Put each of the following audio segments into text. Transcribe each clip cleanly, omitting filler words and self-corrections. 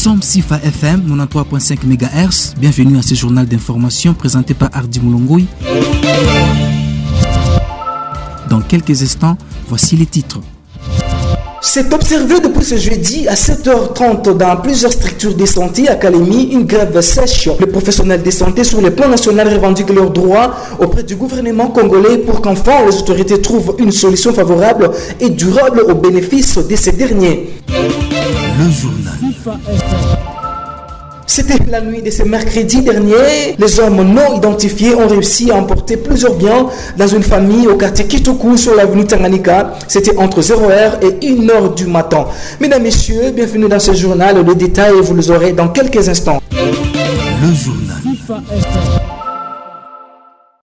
sommes Sifa FM 93.5 MHz. Bienvenue à ce journal d'information présenté par Hardy Moulongoui. Dans quelques instants, voici les titres. C'est observé depuis ce jeudi à 7h30 dans plusieurs structures de santé à Kalemi une grève sèche. Les professionnels de santé sur le plan national revendiquent leurs droits auprès du gouvernement congolais pour qu'enfin les autorités trouvent une solution favorable et durable au bénéfice de ces derniers. Le journal. C'était la nuit de ce mercredi dernier. Les hommes non identifiés ont réussi à emporter plusieurs biens dans une famille au quartier Kitoku sur l'avenue Tanganyika. C'était entre 0h et 1h du matin. Mesdames, Messieurs, bienvenue dans ce journal. Les détails, vous les aurez dans quelques instants. Le journal.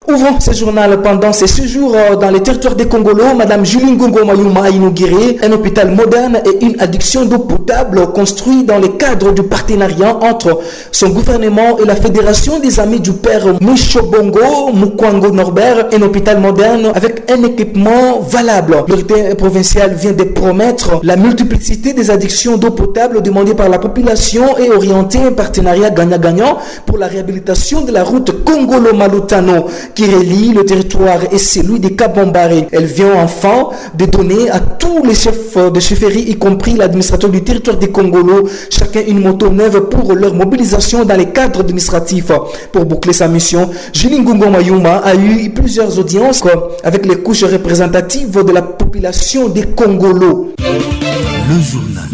Ouvrons ce journal pendant ces séjours dans les territoires des Congolos. Madame Julie Ngongo Mayuma a inauguré un hôpital moderne et une adduction d'eau potable construit dans le cadre du partenariat entre son gouvernement et la Fédération des Amis du Père Mouchobongo Mukwango Norbert. Un hôpital moderne avec un équipement valable. L'autorité provinciale vient de promettre la multiplicité des addictions d'eau potable demandées par la population et orienter un partenariat gagnant-gagnant pour la réhabilitation de la route Congolo-Malutano qui relie le territoire et celui des Kabambare. Elle vient enfin de donner à tous les chefs de chefferie, y compris l'administrateur du territoire des Congolos, chacun une moto neuve pour leur mobilisation dans les cadres administratifs. Pour boucler sa mission, Julie Ngongo Mayuma a eu plusieurs audiences avec les couches représentatives de la population des Congolos. Le journal.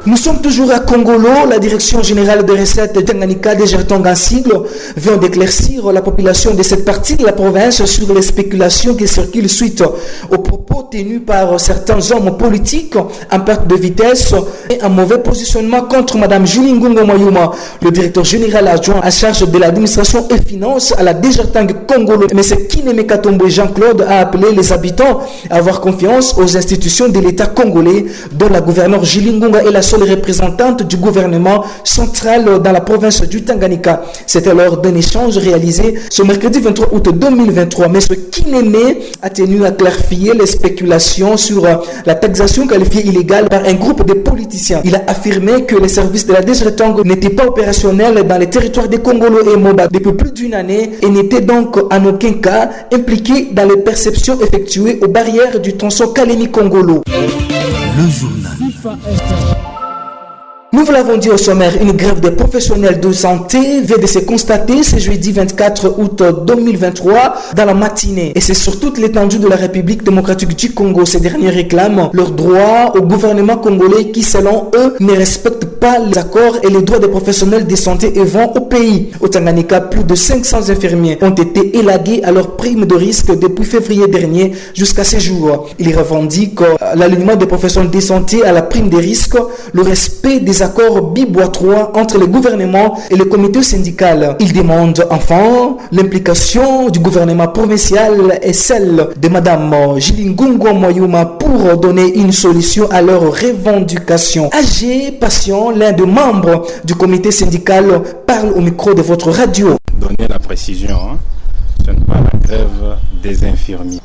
Nous sommes toujours à Congolo. La direction générale des recettes de Tanganyika, Desgertonga Sigle, vient d'éclaircir la population de cette partie de la province sur les spéculations qui circulent suite aux propos tenus par certains hommes politiques en perte de vitesse et un mauvais positionnement contre Madame Julie Ngongo Mayuma. Le directeur général adjoint à charge de l'administration et finances à la Desgertonga Congolo, M. Kineme Katombo Jean-Claude, a appelé les habitants à avoir confiance aux institutions de l'État congolais, dont la gouverneure Julie Ngonga est la seule représentante du gouvernement central dans la province du Tanganyika. C'était lors d'un échange réalisé ce mercredi 23 août 2023. M. Kineme a tenu à clarifier les spéculations sur la taxation qualifiée illégale par un groupe de politiciens. Il a affirmé que les services de la Desgertonga n'étaient pas opérationnels dans les territoires des Congolo et Moba depuis plus d'une année et n'étaient donc en aucun cas impliqués dans les perceptions effectuées aux barrières du tronçon Kalemi-Congolo. Le journal. Nous vous l'avons dit au sommaire, une grève des professionnels de santé vient de se constater ce jeudi 24 août 2023 dans la matinée. Et c'est sur toute l'étendue de la République démocratique du Congo. Ces derniers réclament leurs droits au gouvernement congolais qui, selon eux, ne respecte pas les accords et les droits des professionnels de santé et vont au pays. Au Tanganyika, plus de 500 infirmiers ont été élagués à leur prime de risque depuis février dernier jusqu'à ces jours. Ils revendiquent l'alignement des professionnels de santé à la prime des risques, le respect des accords Bibois 3 entre le gouvernement et le comité syndical. Ils demandent enfin l'implication du gouvernement provincial et celle de Madame Julie Ngongo Mayuma pour donner une solution à leurs revendications. Âgé patient, l'un des membres du comité syndical, parle au micro de votre radio. Donner la précision, ce n'est pas la grève des infirmiers,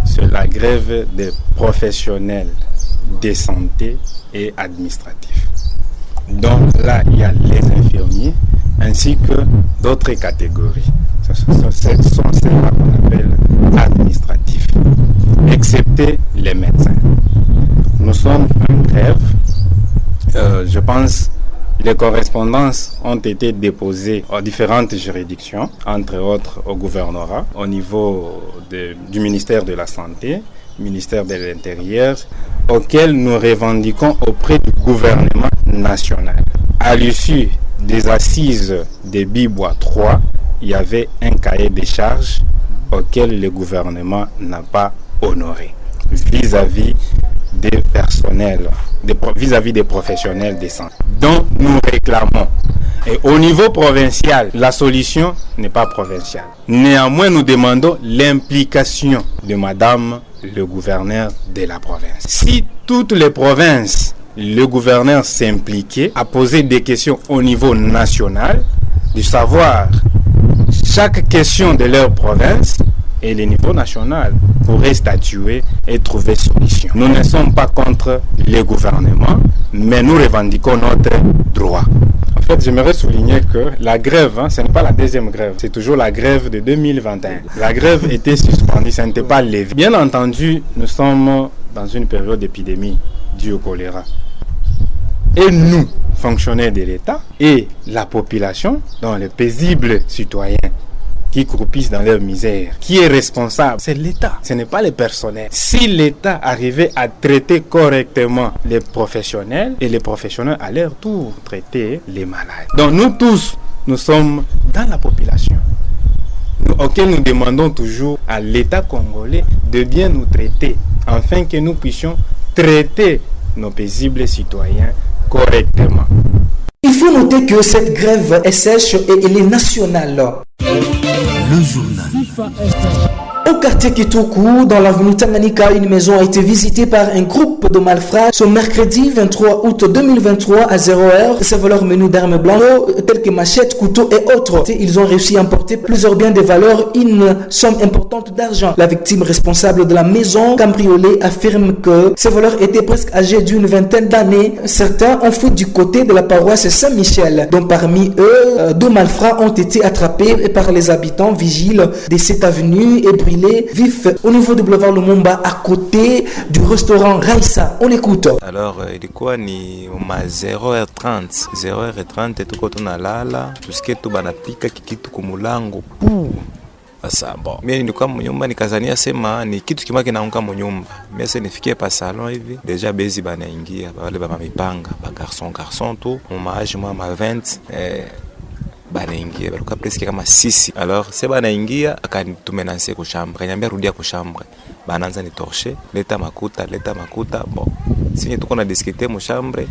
c'est la grève des professionnels de santé et administratifs. Donc là, il y a les infirmiers ainsi que d'autres catégories. Ce sont ceux-là qu'on appelle administratifs, excepté les médecins. Nous sommes en grève. Je pense que les correspondances ont été déposées aux différentes juridictions, entre autres au gouvernorat, au niveau du ministère de la Santé, ministère de l'Intérieur, auquel nous revendiquons auprès du gouvernement national. À l'issue des assises de Bibois 3, il y avait un cahier de charges auquel le gouvernement n'a pas honoré vis-à-vis des personnels, vis-à-vis des professionnels de santé. Donc nous réclamons. Et au niveau provincial, la solution n'est pas provinciale. Néanmoins, nous demandons l'implication de Madame le gouverneur de la province. Si toutes les provinces, le gouverneur s'impliquait à poser des questions au niveau national, de savoir chaque question de leur province, et le niveau national pourrait statuer et trouver solution. Nous ne sommes pas contre les gouvernements, mais nous revendiquons notre droit. En fait, j'aimerais souligner que la grève, ce n'est pas la deuxième grève, c'est toujours la grève de 2021. La grève était suspendue, ça n'était pas levé. Bien entendu, nous sommes dans une période d'épidémie due au choléra. Et nous, fonctionnaires de l'État, et la population, dont les paisibles citoyens qui croupissent dans leur misère, qui est responsable? C'est l'État, ce n'est pas les personnels. Si l'État arrivait à traiter correctement les professionnels, et les professionnels à leur tour traiter les malades. Donc nous tous, nous sommes dans la population, auquel nous demandons toujours à l'État congolais de bien nous traiter, afin que nous puissions traiter nos paisibles citoyens correctement. Il faut noter que cette grève est sèche et elle est nationale. Le journal. Au quartier Kitoko, dans l'avenue Tanganyika, une maison a été visitée par un groupe de malfrats ce mercredi 23 août 2023 à 0h. Ces voleurs menus d'armes blanches telles que machettes, couteaux et autres. Ils ont réussi à emporter plusieurs biens de valeur, une somme importante d'argent. La victime responsable de la maison cambriolée affirme que ces voleurs étaient presque âgés d'une vingtaine d'années. Certains ont fui du côté de la paroisse Saint-Michel, dont parmi eux, 2 malfrats ont été attrapés par les habitants vigiles de cette avenue et brûlés vif au niveau du boulevard Lumumba à côté du restaurant Raissa. On écoute. Alors ilikuwa ni ma 0h30 tuko tunalala tusikie tu banapika kikitu kumulango Sasa bon, mimi nilikuwa mnyumba nikazania sema ni kitu kimoja kinaanguka mnyumba. Mimi sasa nifikie pa salon hivi, deja bezi banaingia, wale ba mipanga, ba garçon tu, mon âge moi ma 20 banaingia, balikuwa presque kama 6. Alors c'est banaingia akanitumenanse ku chambre, kanyambia rudia ku chambre. Banaanza ni torcher, leta makuta. Bon, sinye tuko na discuter mu chambre.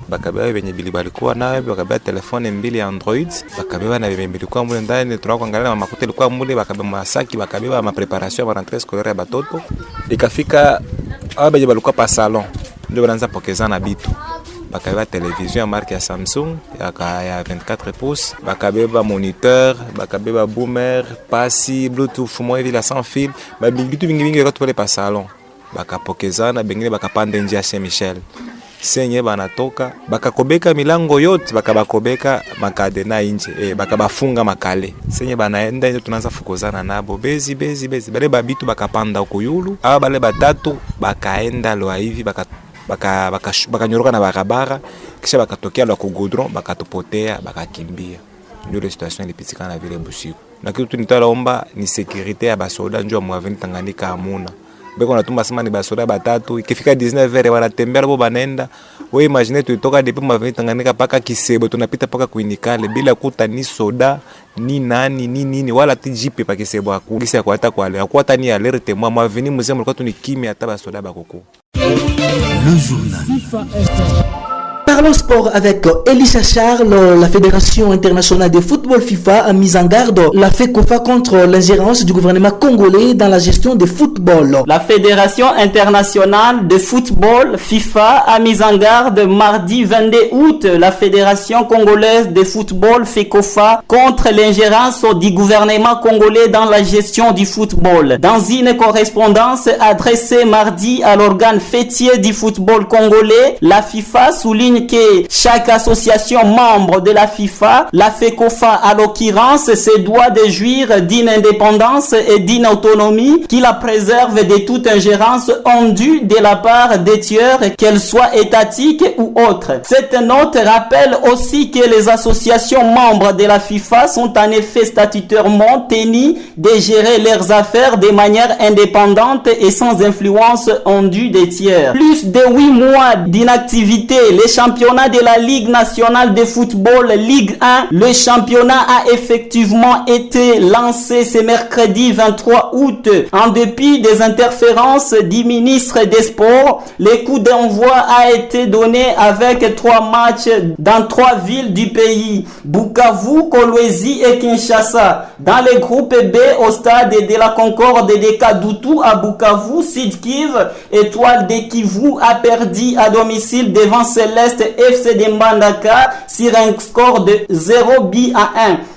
Bakabeba benye balikuwa nayo, bakabeba telefone mbili ya Android, bakabeba na benye bilikuwa mule ndani, tunakuangalia makuta ilikuwa mule, bakabeba masaki, bakabeba ma preparation ya rentrée scolaire ya batoto. Ikafika aba benye balikuwa pa salon, ndio banaanza pokezana bitu. Bakabeba television ya marque ya Samsung ya 24 pouces, bakabeba moniteur, bakabeba boomer, pasi, bluetooth moya bila sans fil, bitu bingi yote pale pa salon. Bakapokezana, bengine bakapanda nje ya Saint-Michel. Senye banatoka, bakakobeka milango yote, bakabakobeka makadena nje, bakabafunga makale. Senye banaenda nje tunaanza fukozana nabo, bezi. Bale babitu bakapanda huko yulu, aba bale batatu bakaenda loa hivi bakanyoroka na barabara, kisha bakatokea lo kugodron, bakatupotea, bakakimbia. Ndio situation ilipitika na vile busiku. Na kitu nitalaomba ni sécurité ya basoda njoo mwaveni Tanganyika amuna. Beko natumba sema ni basoda batatu, ikifika 19h wanatembea hapo banenda. Wewe imagine tulitoka depuis mwaveni Tanganyika paka Kisebo, tunapita paka Kuinikale bila kuta ni soda ni nani wala tijipe pa Kisebo akugisa kwa hata kwa leo. Kwa hata ni alerte mwaveni mzee mlikuwa tunikimia hata basoda bakoko. Le journal. Parlons sport avec Elisha Charles. La Fédération internationale de football FIFA a mis en garde la FECOFA contre l'ingérence du gouvernement congolais dans la gestion du football. La Fédération internationale de football FIFA a mis en garde mardi 22 août la Fédération congolaise de football FECOFA contre l'ingérence du gouvernement congolais dans la gestion du football. Dans une correspondance adressée mardi à l'organe fêtier du football congolais, la FIFA souligne que chaque association membre de la FIFA, la FECOFA à l'occurrence, se doit de jouir d'une indépendance et d'une autonomie qui la préserve de toute ingérence indue de la part des tiers, qu'elles soient étatiques ou autres. Cette note rappelle aussi que les associations membres de la FIFA sont en effet statutairement tenues de gérer leurs affaires de manière indépendante et sans influence indue des tiers. Plus de 8 mois d'inactivité, les championnat de la Ligue nationale de football, Ligue 1, le championnat a effectivement été lancé ce mercredi 23 août. En dépit des interférences du ministre des Sports, le coup d'envoi a été donné avec 3 matchs dans 3 villes du pays, Bukavu, Kolwezi et Kinshasa. Dans le groupe B, au stade de la Concorde de Kadutu à Bukavu, Sud Kivu, Étoile de Kivu a perdu à domicile devant Céleste FC de Mbandaka sur un score de 0-1.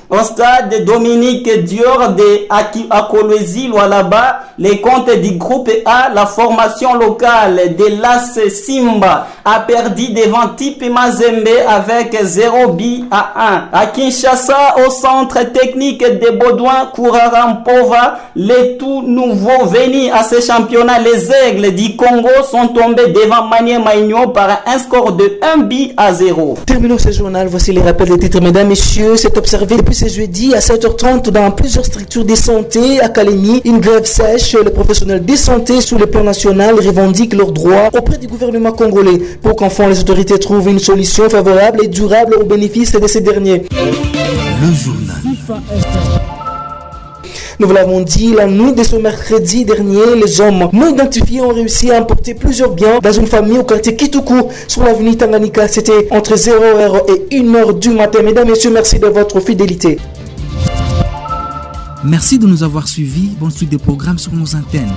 Au stade Dominique Dior de Akolwezi Lualaba, les comptes du groupe A, la formation locale de l'AS Simba a perdu devant Tipe Mazembe avec 0 but à 1. À Kinshasa, au centre technique de Baudouin Kourarampova, les tout nouveaux venus à ce championnat, les Aigles du Congo sont tombés devant Maniema Union par un score de 1 but à 0. Terminons ce journal, voici les rappels des titres. Mesdames, messieurs, c'est observé depuis ce jeudi à 7h30 dans plusieurs structures de santé à Kalemi. Une grève sèche. Les professionnels de santé sur le plan national revendiquent leurs droits auprès du gouvernement congolais pour qu'enfin les autorités trouvent une solution favorable et durable au bénéfice de ces derniers. Le journal. Nous vous l'avons dit, la nuit de ce mercredi dernier, les hommes non identifiés ont réussi à emporter plusieurs biens dans une famille au quartier Kituku sur l'avenue Tanganyika. C'était entre 0h et 1h du matin. Mesdames, messieurs, merci de votre fidélité. Merci de nous avoir suivis. Bonne suite des programmes sur nos antennes.